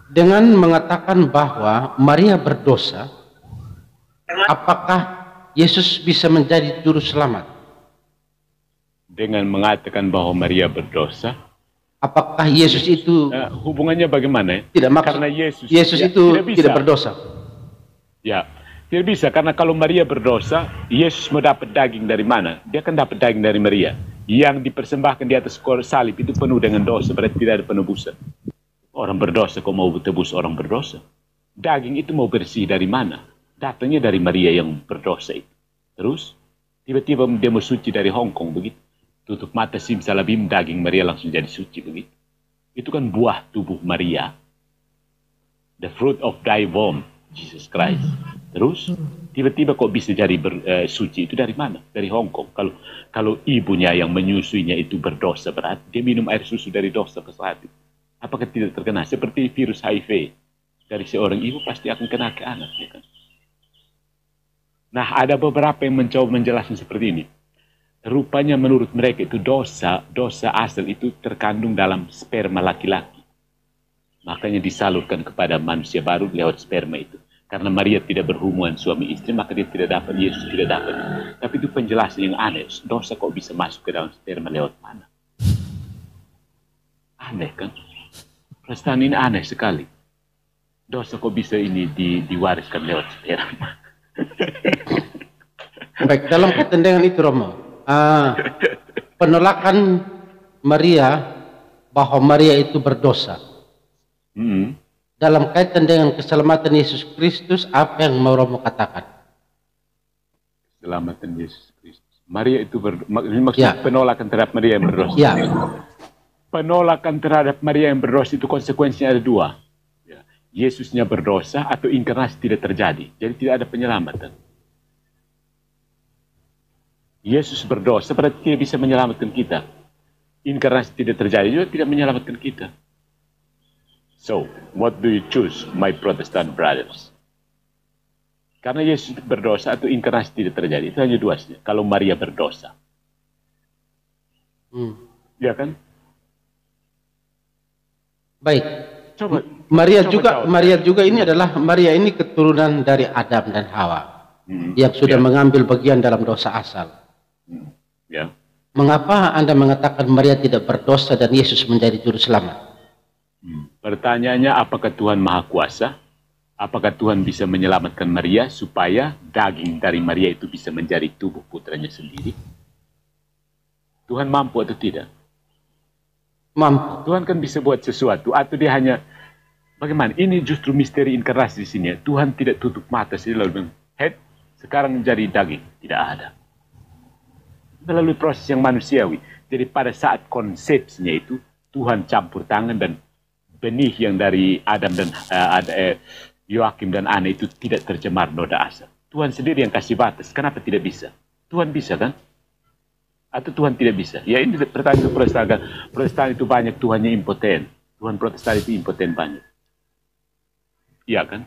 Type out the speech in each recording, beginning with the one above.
Dengan mengatakan bahwa Maria berdosa, apakah Yesus bisa menjadi juru selamat? Dengan mengatakan bahwa Maria berdosa, apakah Yesus itu hubungannya bagaimana? Tidak maksud karena Yesus ya, itu tidak berdosa. Ya, tidak bisa, karena kalau Maria berdosa, Yesus mau dapat daging dari mana? Dia kan dapat daging dari Maria. Yang dipersembahkan di atas salib itu penuh dengan dosa, berarti tidak ada penebusan. Orang berdosa kok mau tebus orang berdosa? Daging itu mau bersih dari mana? Datangnya dari Maria yang berdosa itu. Terus, tiba-tiba dia mau suci dari Hongkong begitu. Tutup mata simsalabim, daging Maria langsung jadi suci begitu. Itu kan buah tubuh Maria. The fruit of thy womb, Jesus Christ. Terus, tiba-tiba kok bisa jadi suci itu dari mana? Dari Hongkong. Kalau ibunya yang menyusuinya itu berdosa berat, dia minum air susu dari dosa ke hati. Apakah tidak terkena? Seperti virus HIV. Dari seorang ibu pasti akan kena ke anak. Ya kan? Nah, ada beberapa yang mencoba menjelaskan seperti ini. Rupanya menurut mereka itu dosa asal itu terkandung dalam sperma laki-laki. Makanya disalurkan kepada manusia baru lewat sperma itu. Karena Maria tidak berhubungan suami istri, maka dia tidak dapat, Yesus tidak dapat. Tapi itu penjelasan yang aneh. Dosa kok bisa masuk ke dalam sperma lewat mana? Aneh kan? Perasaan ini aneh sekali. Dosa kok bisa ini diwariskan lewat sperma? Baik, dalam kaitan dengan itu Romo, penolakan Maria bahwa Maria itu berdosa. Dalam kaitan dengan keselamatan Yesus Kristus, apa yang mau Romo katakan? Keselamatan Yesus Kristus. Maria itu maksudnya penolakan terhadap Maria yang berdosa. Ya. Penolakan terhadap Maria yang berdosa itu konsekuensinya ada dua. Yesusnya berdosa atau inkarnasi tidak terjadi. Jadi tidak ada penyelamatan. Yesus berdosa berarti tidak bisa menyelamatkan kita. Inkarnasi tidak terjadi juga tidak menyelamatkan kita. So, what do you choose, my Protestant brothers? Karena Yesus berdosa atau inkarnasi tidak terjadi. Itu hanya dua saja. Kalau Maria berdosa. Ya kan? Baik. Maria juga ini adalah Maria ini keturunan dari Adam dan Hawa. Yang sudah mengambil bagian dalam dosa asal. Ya. Mengapa Anda mengatakan Maria tidak berdosa dan Yesus menjadi juru selamat? Pertanyaannya, apakah Tuhan Maha Kuasa? Apakah Tuhan bisa menyelamatkan Maria supaya daging dari Maria itu bisa menjadi tubuh putranya sendiri? Tuhan mampu atau tidak? Mampu. Tuhan kan bisa buat sesuatu, atau dia hanya bagaimana? Ini justru misteri inkarnasi di sini. Tuhan tidak tutup mata sih lalu bilang, sekarang menjadi daging. Tidak ada. Melalui proses yang manusiawi. Jadi pada saat konsepsinya itu, Tuhan campur tangan dan benih yang dari Adam dan Yoakim dan Ana itu tidak tercemar noda asal. Tuhan sendiri yang kasih batas. Kenapa tidak bisa? Tuhan bisa kan? Atau Tuhan tidak bisa? Ya ini pertanyaan Protestan. Protestan itu banyak Tuhannya impoten. Tuhan Protestan itu impoten banyak. Iya kan?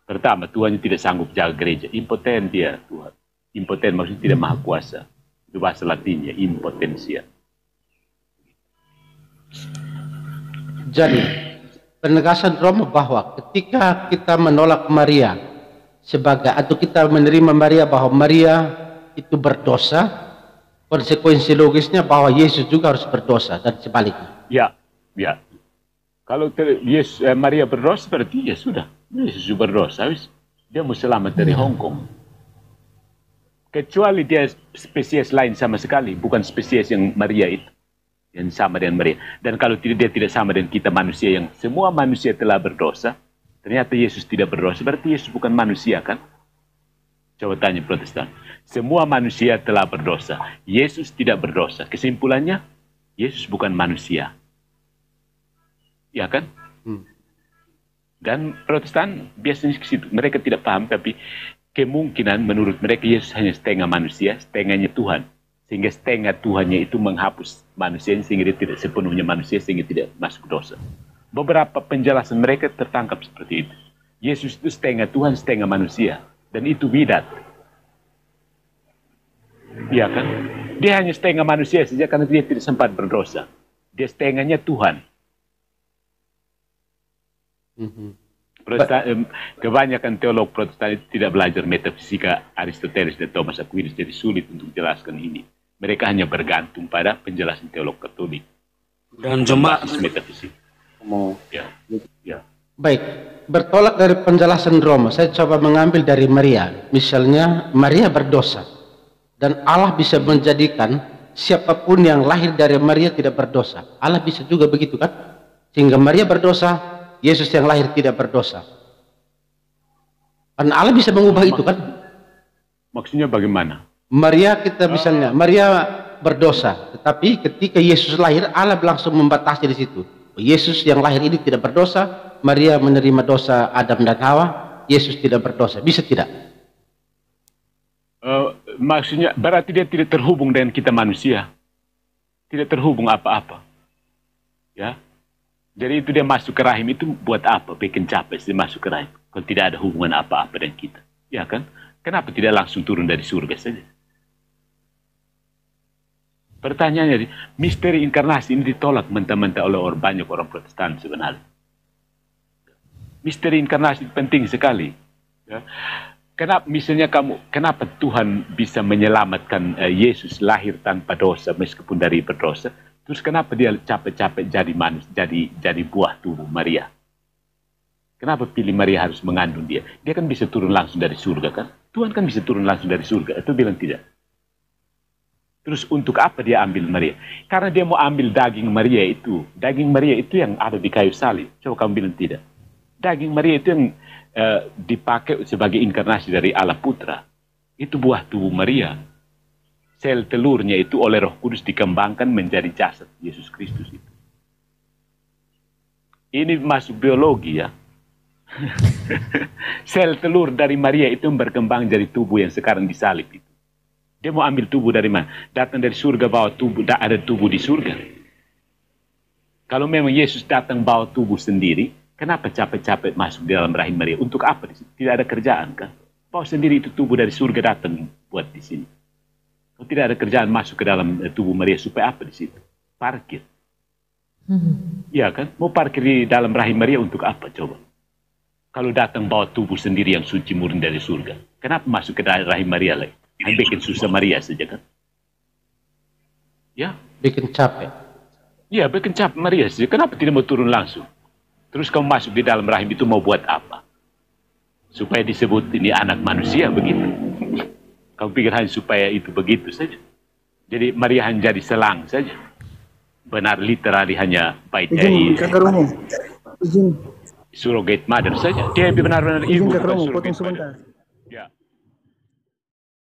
Pertama, Tuhannya tidak sanggup jaga gereja. Impoten dia Tuhan. Impoten maksudnya tidak maha kuasa. Itu bahasa Latinnya, impotensia. Jadi, penegasan Romo bahwa ketika kita menolak Maria sebagai, atau kita menerima Maria bahwa Maria itu berdosa, konsekuensi logisnya bahwa Yesus juga harus berdosa dan sebaliknya. Ya. Kalau Maria berdosa berarti ya sudah. Yesus berdosa, dia mau selamat dari Hongkong. Kecuali dia spesies lain sama sekali, bukan spesies yang Maria itu, yang sama dengan Maria. Dan kalau dia tidak sama dengan kita manusia, yang semua manusia telah berdosa, ternyata Yesus tidak berdosa, berarti Yesus bukan manusia kan? Coba tanya Protestan. Semua manusia telah berdosa, Yesus tidak berdosa. Kesimpulannya, Yesus bukan manusia. Ya kan? Dan Protestan biasanya ke situ. Mereka tidak paham, tapi kemungkinan menurut mereka Yesus hanya setengah manusia, setengahnya Tuhan. Sehingga setengah Tuhannya itu menghapus manusia, sehingga dia tidak sepenuhnya manusia, sehingga tidak masuk dosa. Beberapa penjelasan mereka tertangkap seperti itu. Yesus itu setengah Tuhan, setengah manusia. Dan itu bidat. Iya kan? Dia hanya setengah manusia saja karena dia tidak sempat berdosa. Dia setengahnya Tuhan. Mhm. Kebanyakan teolog Protestan itu tidak belajar metafisika Aristoteles dan Thomas Aquinas, jadi sulit untuk jelaskan ini. Mereka hanya bergantung pada penjelasan teolog Katolik Dan jemaat metafisik. Ya. Ya. Baik, bertolak dari penjelasan Roma, saya coba mengambil dari Maria. Misalnya, Maria berdosa. Dan Allah bisa menjadikan siapapun yang lahir dari Maria tidak berdosa. Allah bisa juga begitu kan? Sehingga Maria berdosa, Yesus yang lahir tidak berdosa. Karena Allah bisa mengubah itu kan? Maksudnya bagaimana? Maria kita misalnya, Maria berdosa. Tetapi ketika Yesus lahir, Allah langsung membatasi di situ. Yesus yang lahir ini tidak berdosa, Maria menerima dosa Adam dan Hawa, Yesus tidak berdosa. Bisa tidak? Maksudnya berarti dia tidak terhubung dengan kita manusia, tidak terhubung apa-apa, ya. Jadi itu dia masuk ke rahim itu buat apa? Bikin capek dia masuk ke rahim. Kalau tidak ada hubungan apa-apa dengan kita, ya kan? Kenapa tidak langsung turun dari surga saja? Pertanyaannya, misteri inkarnasi ini ditolak mentah-mentah oleh banyak orang Protestan sebenarnya. Misteri inkarnasi penting sekali. Ya. Kenapa misalnya kenapa Tuhan bisa menyelamatkan Yesus lahir tanpa dosa meskipun dari berdosa? Terus kenapa dia capek-capek jadi manusia, jadi buah tubuh Maria? Kenapa pilih Maria harus mengandung dia? Dia kan bisa turun langsung dari surga kan? Tuhan kan bisa turun langsung dari surga. Itu bilang tidak. Terus untuk apa dia ambil Maria? Karena dia mau ambil daging Maria itu. Daging Maria itu yang ada di kayu salib. Coba kamu bilang tidak. Daging Maria itu yang dipakai sebagai inkarnasi dari Allah Putra. Itu buah tubuh Maria. Sel telurnya itu oleh Roh Kudus dikembangkan menjadi jasad Yesus Kristus itu. Ini masuk biologi ya. Sel telur dari Maria itu berkembang jadi tubuh yang sekarang disalib itu. Dia mau ambil tubuh dari mana? Datang dari surga bawa tubuh, ada tubuh di surga. Kalau memang Yesus datang bawa tubuh sendiri, kenapa capek-capek masuk di dalam rahim Maria? Untuk apa di sini? Tidak ada kerjaan kan? Bawa sendiri itu tubuh dari surga datang buat di sini. Kalau tidak ada kerjaan masuk ke dalam tubuh Maria supaya apa di situ? Parkir. Iya kan? Mau parkir di dalam rahim Maria untuk apa coba? Kalau datang bawa tubuh sendiri yang suci murni dari surga, kenapa masuk ke rahim Maria lagi? Hanya bikin susah Maria saja kan? Ya? Bikin capek. Iya, bikin capek Maria saja. Kenapa tidak mau turun langsung? Terus kamu masuk di dalam rahim itu mau buat apa? Supaya disebut ini anak manusia begitu. Kamu pikir hanya supaya itu begitu saja. Jadi Maria hanya jadi selang saja. Benar literally hanya baitnya surrogate mother saja. Dia benar-benar ibu. Izin Kak Romo, potong sebentar. Ya.